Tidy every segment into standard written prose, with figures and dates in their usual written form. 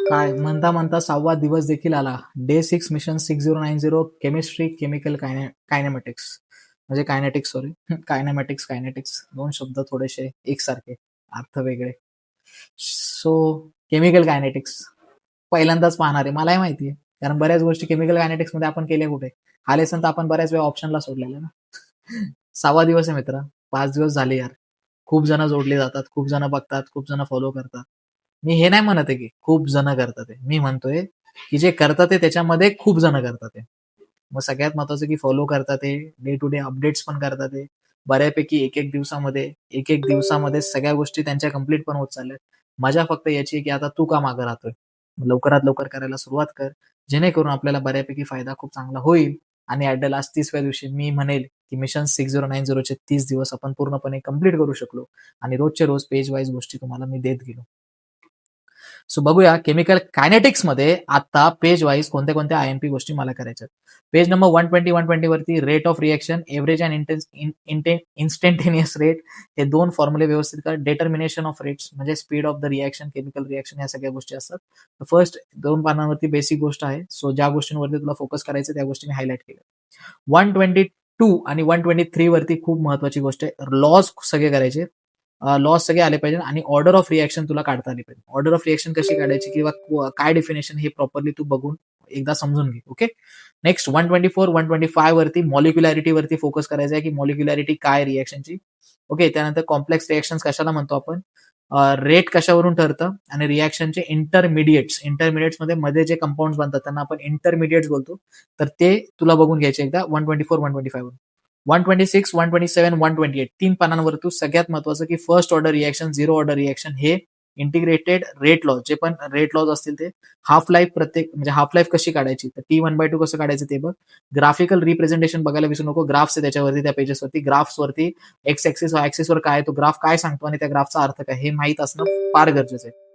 काय म्हणता म्हणता 6वा दिवस देखील आला. डे 6 मिशन 6090 केमिस्ट्री, केमिकल कायनेमॅटिक्स म्हणजे कायनेटिक्स सॉरी. कायनेमॅटिक्स, कायनेटिक्स 2 शब्द थोडेसे एकसारखे, अर्थ वेगळे. सो केमिकल कायनेटिक्स पहिल्यांदाच पाहणार आहे. मलाही माहिती आहे. कारण बऱ्याच गोष्टी केमिकल कायनेटिक्समध्ये आपण केल्या कुठे? हा लेसन तर आपण बऱ्याच वेळा ऑप्शनला सोडलेला ना. 6वा दिवस आहे मित्र. 5 दिवस झाले यार. खूप जण जोडले जातात, खूप जण बघतात, खूप जण फॉलो करतात. मी हे नाही म्हणत आहे की खूप जण करतात आहे. मी म्हणतोय की जे करतात ते त्याच्यामध्ये खूप जण करतात आहे. मग सगळ्यात महत्वाचं की फॉलो करतात आहे, डे टू डे अपडेट्स पण करतात आहे. बऱ्यापैकी एक एक दिवसामध्ये सगळ्या गोष्टी त्यांच्या कंप्लीट पण होत चालल्यात. मजा फक्त याची आहे की आता तू का मागं राहतोय? लवकरात लवकर करायला सुरुवात कर. जेणेकरून आपल्याला बऱ्यापैकी फायदा खूप चांगला होईल आणि ॲट द लास्ट 30व्या दिवशी मी म्हणेल की मिशन 6090 चे 30 दिवस आपण पूर्णपणे कंप्लीट करू शकलो आणि रोजचे रोज पेज वाईज गोष्टी तुम्हाला मी देत गेलो. सो बघूया केमिकल कायनेटिक्स मध्ये आता पेज वाईज कोणत्या कोणत्या आयएमपी गोष्टी मला करायच्यात. पेज नंबर 120 वरती rate of reaction, average and instantaneous rate हे दोन फॉर्म्युले व्यवस्थित कर. डिटर्मिनेशन ऑफ रेट्स म्हणजे speed of the reaction, chemical reaction या सगळ्या गोष्टी असतात. फर्स्ट 2 पानांवरती बेसिक गोष्ट आहे. सो ज्या गोष्टींवरती तुला फोकस करायचं त्या गोष्टी मी हायलाइट केल्या. 122 आणि 123 वरती खूप महत्वाची गोष्ट आहे. लॉस सगळे करायचे. लॉस सगळे आले पाहिजे आणि ऑर्डर ऑफ रिएक्शन तुला काढता आली पाहिजे. ऑर्डर ऑफ रिएक्शन कशी काढायची किंवा काय डेफिनेशन हे प्रॉपरली तू बघून एकदा समजून घे. ओके. नेक्स्ट 124 125 वरती मॉलिक्युलॅरिटी वरती फोकस करायचा आहे की मॉलिक्युलॅरिटी काय रिएक्शनची. ओके. त्यानंतर कॉम्प्लेक्स रिएक्शन कशाला म्हणतो आपण, रेट कशावरून ठरतं आणि रिएक्शनचे इंटरमिडिएट्स मध्ये जे कंपाऊंड बनतात त्यांना आपण इंटरमिडिएट्स बोलतो. तर ते तुला बघून घ्यायचे एकदा 124 125 126 127 128 तीन पानांवर तू सगळ्यात महत्वाचं की first order reaction, zero order reaction हे इंटिग्रेटेड रेट लॉज, जे पण रेट लॉज असतील ते हाफ लाईफ प्रत्येक म्हणजे हाफ लाईफ कशी काढायची, तर T1/2 कसं काढायचं ते बघ. ग्राफिकल रिप्रेझेंटेशन बघायला विसरू नको. ग्राफ्स आहे त्याच्यावरती, त्या पेजेसवरती ग्राफ्सवरती एक्स ऍक्सिस वर काय तो ग्राफ काय सांगतो आणि त्या ग्राफचा अर्थ काय हे माहित असणं फार गरजेचं आहे.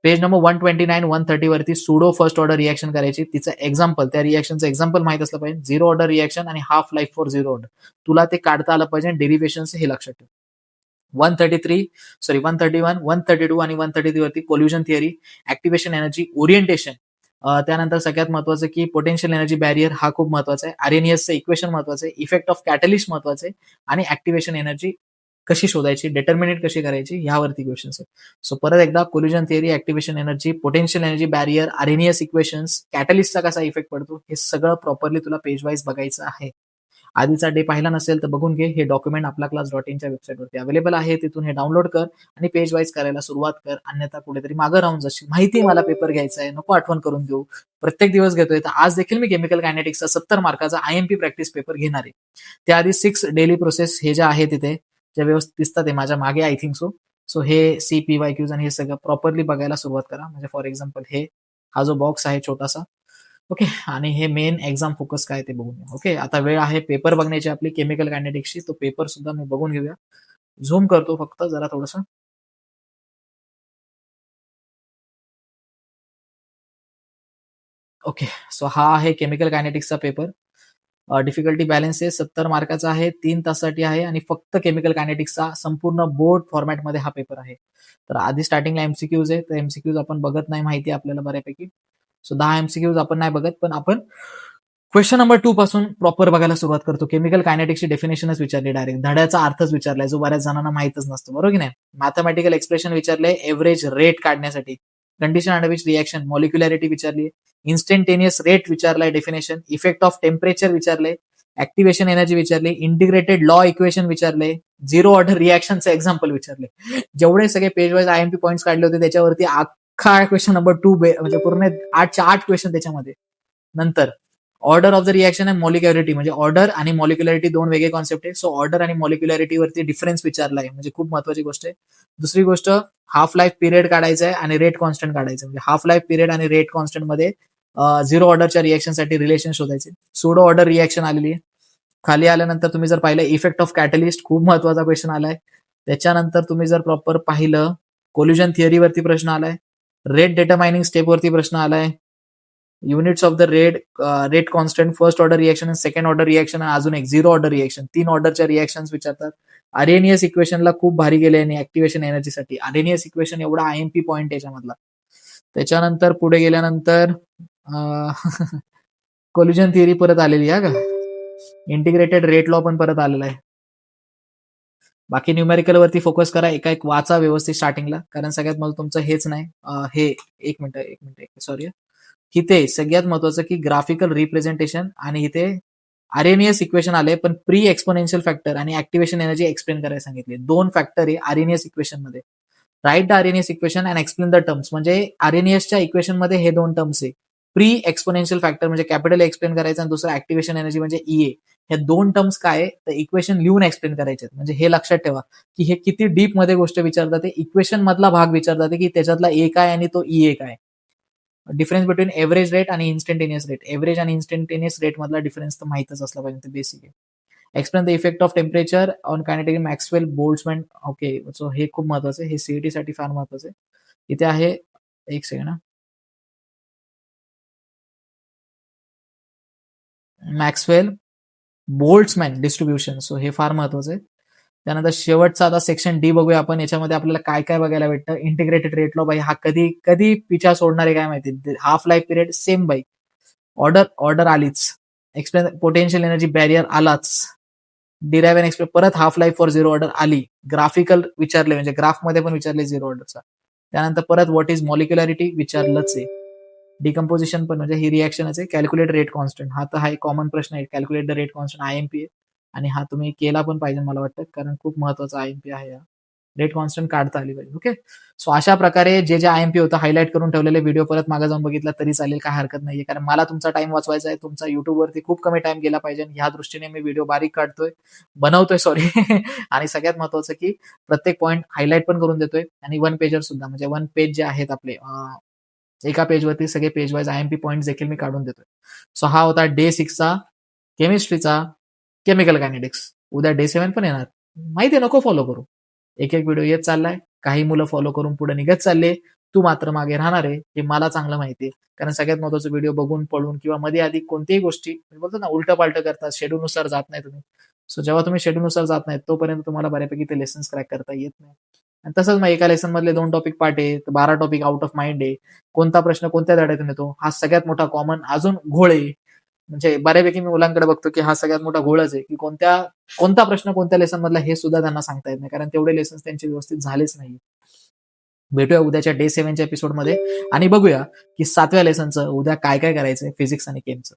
पेज नंबर 129 130 वरती सुडो फर्स्ट ऑर्डर रिएक्शन करायची. तिचं एक्झाम्पल, त्या रिएक्शनचं एक्झाम्पल माहित असलं पाहिजे. झिरो ऑर्डर रिएक्शन आणि half life for zero order तुला ते काढता आलं पाहिजे. डेरिव्हेशन हे लक्षात ठेव. 131 132 आणि 133 वरती कोल्युजन थिअरी, ऍक्टिव्हेशन एनर्जी, ओरिएंटेशन, त्यानंतर सगळ्यात महत्वाचं की पोटेन्शियल एनर्जी बॅरियर हा खूप महत्वाचा आहे. आरएनएसचं इक्वेशन महत्वाचं आहे. इफेक्ट ऑफ कॅटलिस्ट महत्वाचं आहे आणि ऍक्टिव्हेशन एनर्जी कशी शोधायची, डिटर्मिनेट कशी करायची ह्यावरती क्वेश्चन्स आहेत. सो परत एकदा collision theory, activation energy, potential energy barrier, Arrhenius equations, कॅटलिस्टचा कसा इफेक्ट पडतो हे सगळं प्रॉपरली तुला पेज वाईज बघायचं आहे. आधीचा डे पाहिला नसेल तर बघून घे. हे डॉक्युमेंट आपला क्लास.inच्या वेबसाईटवरती अवेलेबल आहे. तिथून हे डाउनलोड कर आणि पेज वाईज करायला सुरुवात कर. अन्यथा कुठेतरी मागं राहून जाशील. माहिती आहे मला पेपर घ्यायचा आहे, नको आठवण करून देऊ. प्रत्येक दिवस घेतोय, तर आज देखील मी केमिकल कायनेटिक्सचा 70 मार्काचा आयएमपी प्रॅक्टिस पेपर घेणार आहे. त्याआधी 6 डेली प्रोसेस हे जे आहे तिथे ज्या व्यवस्थित दिसतात ते माझ्या मागे आय थिंक सो हे CPYQs आणि हे सगळं प्रॉपरली बघायला सुरुवात करा. म्हणजे फॉर एक्झाम्पल हा जो बॉक्स आहे छोटासा, ओके, आणि हे मेन एक्झाम फोकस काय ते बघून घ्या. ओके, आता वेळ आहे पेपर बघण्याची आपली केमिकल कायनेटिक्सची. तो पेपर सुद्धा मी बघून घेऊया. झूम करतो फक्त जरा थोडस. ओके, सो हा आहे केमिकल कायनेटिक्सचा पेपर. डिफिकल्टी बॅलन्स आहे, 70 मार्काचा आहे, 3 तासासाठी आहे आणि फक्त केमिकल कायनेटिक्सचा संपूर्ण बोर्ड फॉर्मॅटमध्ये हा पेपर आहे. तर आधी स्टार्टिंगला एमसीक्यूज आहे, तर एमसीक्यूज आपण बघत नाही, माहिती आहे आपल्याला बऱ्यापैकी. सो 10 एमसीक्यूज आपण नाही बघत, पण आपण क्वेश्चन नंबर 2 पासून प्रॉपर बघायला सुरुवात करतो. केमिकल कायनेटिक्सची डेफिनेशनच विचारली डायरेक्ट, धड्याचा अर्थच विचारलाय जो बऱ्याच जणांना माहितच नसतो, बरोबर की नाही. मॅथमॅटिकल एक्सप्रेशन विचारले एव्हरेज रेट काढण्यासाठी, condition under which reaction, molecularity विचारली, इन्स्टंटेनियस रेट विचारलाय, डेफिनेशन, इफेक्ट ऑफ टेम्परेचर विचारले, ऍक्टिव्हेशन एनर्जी विचारली, इंटिग्रेटेड लॉ इक्वेशन विचारले, झिरो ऑर्डर रिएक्शनचं एक्झाम्पल विचारले. जेवढे सगळे पेज वाईज आयएमपी पॉईंट्स काढले होते त्याच्यावरती अख्खा क्वेश्चन नंबर 2 म्हणजे पूर्ण 8च्या 8 क्वेश्चन त्याच्यामध्ये. नंतर ऑर्डर ऑफ द रिएक्शन आणि मॉलिक्युलॅरिटी, म्हणजे ऑर्डर आणि मॉलिक्युलॅरिटी दोन वेगळे कॉन्सेप्ट आहे. सो ऑर्डर आणि मॉलिक्युलॅरिटी वरती डिफरन्स विचारला आहे, म्हणजे खूप महत्वाची गोष्ट आहे. दुसरी गोष्ट हाफ लाईफ पिरियड काढायचा आहे आणि रेट कॉन्स्टंट काढायचं, म्हणजे हाफ लाईफ पिरियड आणि रेट कॉन्स्टंट मध्ये झिरो ऑर्डरच्या रिएक्शनसाठी रिलेशन शोधायचे. सुडो ऑर्डर रिएक्शन आलेली आहे. खाली आल्यानंतर तुम्ही जर पाहिलं इफेक्ट ऑफ कॅटलिस्ट, खूप महत्वाचा क्वेश्चन आलाय. त्याच्यानंतर तुम्ही जर प्रॉपर पाहिलं कोल्युजन थिअरीवरती प्रश्न आलाय, रेट डिटरमाइनिंग स्टेपवरती प्रश्न आलाय, units of the rate constant, first order reaction, second order reaction, अजून एक झिरो ऑर्डर रिएक्शन, 3 ऑर्डरच्या रिएक्शन विचारतात. आरएनएस इक्वेशनला खूप भारी गेले आणि ऍक्टिव्हेशन एनर्जीसाठी आरएनएस इक्वेशन एवढा आयएमपी पॉईंट याच्यामधला. त्याच्यानंतर पुढे गेल्यानंतर कोल्युजन थिअरी परत आलेली आहे का, इंटिग्रेटेड रेट लॉ पण परत आलेला आहे. बाकी न्यूमेरिकल वरती फोकस करा, एका एक वाचा व्यवस्थित स्टार्टिंगला, कारण सगळ्यात महत्त्वाचं तुमचं हेच नाही. हे एक मिनिट सॉरी, इथे सगळ्यात महत्वाचं की ग्राफिकल रिप्रेझेंटेशन आणि इथे आरएनएस इक्वेशन आले, पण प्री एक्सपोनेन्शियल फॅक्टर आणि ऍक्टिव्हेशन एनर्जी एक्सप्लेन करायला सांगितले. 2 फॅक्टर आहे आरएनएस इक्वेशन मध्ये. Write the RNS equation and explain the terms. म्हणजे आरएनएसच्या इक्वेशन मध्ये हे 2 टर्म्स आहे. प्री एक्सपोनेन्शियल फॅक्टर म्हणजे कॅपिटल एक्सप्लेन करायचं आणि दुसरं ऍक्टिव्हेशन एनर्जी म्हणजे ईए. हे 2 टर्म्स काय तर इक्वेशन लिहून एक्सप्लेन करायचे. म्हणजे हे लक्षात ठेवा की हे किती डीप मध्ये गोष्ट विचारतात. ते इक्वेशन मधला भाग विचारतात की त्याच्यातला ए काय आणि तो ईए काय. डिफरन्स बिटवीन एव्हरेज रेट आणि इन्स्टंटेनियस रेट. एव्हरेज आणि इन्स्टंटेनियस रेट मधला डिफरन्स तर माहितच असला पाहिजे, ते बेसिक आहे. Explain the effect of temperature on kinetic Maxwell Boltzmann. Okay, so हे खूप महत्वाचं आहे, हे सीईटी साठी फार महत्वाचं आहे. इथे आहे, एक second, Maxwell Boltzmann distribution. So हे फार महत्वाचं आहे. त्यानंतर शेवटचा आता सेक्शन डी बघूया आपण. याच्यामध्ये आपल्याला काय काय बघायला भेटतं. इंटिग्रेटेड रेट लॉ, बाई हा कधी कधी पिछा सोडणार आहे काय माहिती. हाफ लाईफ पिरियड सेम बाई. ऑर्डर आलीच. एक्सप्लेन पोटेन्शियल एनर्जी बॅरियर आलाच. डिराइव्ह अँड एक्सप्लेन परत half life for zero order आली. ग्राफिकल विचारले, म्हणजे ग्राफमध्ये पण विचारले झिरो ऑर्डरचा. त्यानंतर परत व्हॉट इज मॉलिक्युलॅरिटी विचारलंच आहे. डिकम्पोजिशन पण म्हणजे ही रिॲक्शनच आहे. कॅल्क्युलेट रेट कॉन्स्टंट, हा तर हा एक कॉमन प्रश्न आहे. Calculate the rate constant IMP आहे, आणि हा तुम्ही केला पण पाहिजे मला वाटतं, कारण खूप महत्वाचा आयएमपी आहे. हा रेट कॉन्स्टंट काढता आली पाहिजे. ओके, सो अशा प्रकारे जे जे आयएमपी होतं हायलाईट करून ठेवलेले व्हिडिओ परत मागे जाऊन बघितला तरी चालेल, काय हरकत नाहीये. कारण मला तुमचा टाइम वाचवायचा आहे. तुमचा युट्यूबवरती खूप कमी टाइम गेला पाहिजे. ह्या दृष्टीने मी व्हिडिओ बारीक काढतोय, बनवतोय सॉरी आणि सगळ्यात महत्वाचं की प्रत्येक पॉईंट हायलाईट पण करून देतोय, आणि वन पेजर सुद्धा, म्हणजे वन पेज जे आहेत आपले, एका पेजवरती सगळे पेज वाईज आयएमपी पॉईंट देखील मी काढून देतोय. सो हा होता डे 6चा केमिस्ट्रीचा केमिकल कायनेटिक्स. उद्या डे 7 पण येणार. माहिती आहे, नको फॉलो करू. एक एक व्हिडिओ येत चाललाय. काही मुलं फॉलो करून पुढे निघत चालले. तू मात्र मागे राहणार आहे, हे मला चांगलं माहिती आहे. कारण सगळ्यात महत्त्वाचा व्हिडिओ बघून पळून किंवा मध्ये आधी कोणतीही गोष्टी बोलतो ना उलटं पालटं करतात, शेड्यूलनुसार जात नाही तुम्ही. सो जेव्हा तुम्ही शेड्यूलनुसार जात नाही तोपर्यंत तुम्हाला बऱ्यापैकी ते लेसन्स क्रॅक करता येत नाही. आणि तसंच मग एका लेसन मधले 2 टॉपिक पाठ आहे, 12 टॉपिक आउट ऑफ माइंड आहे. कोणता प्रश्न कोणत्या धड्यातून येतो, हा सगळ्यात मोठा कॉमन अजून घोळ आहे. म्हणजे बऱ्यापैकी मी मुलांकडे बघतो की हा सगळ्यात मोठा घोळच आहे, की कोणता प्रश्न कोणत्या लेसन मधला हे सुद्धा त्यांना सांगता येत नाही, कारण तेवढे लेसन त्यांचे व्यवस्थित झालेच नाही. भेटूया उद्याच्या डे 7च्या एपिसोडमध्ये आणि बघूया की 7व्या लेसनचं उद्या काय काय करायचंय फिजिक्स आणि केमचं.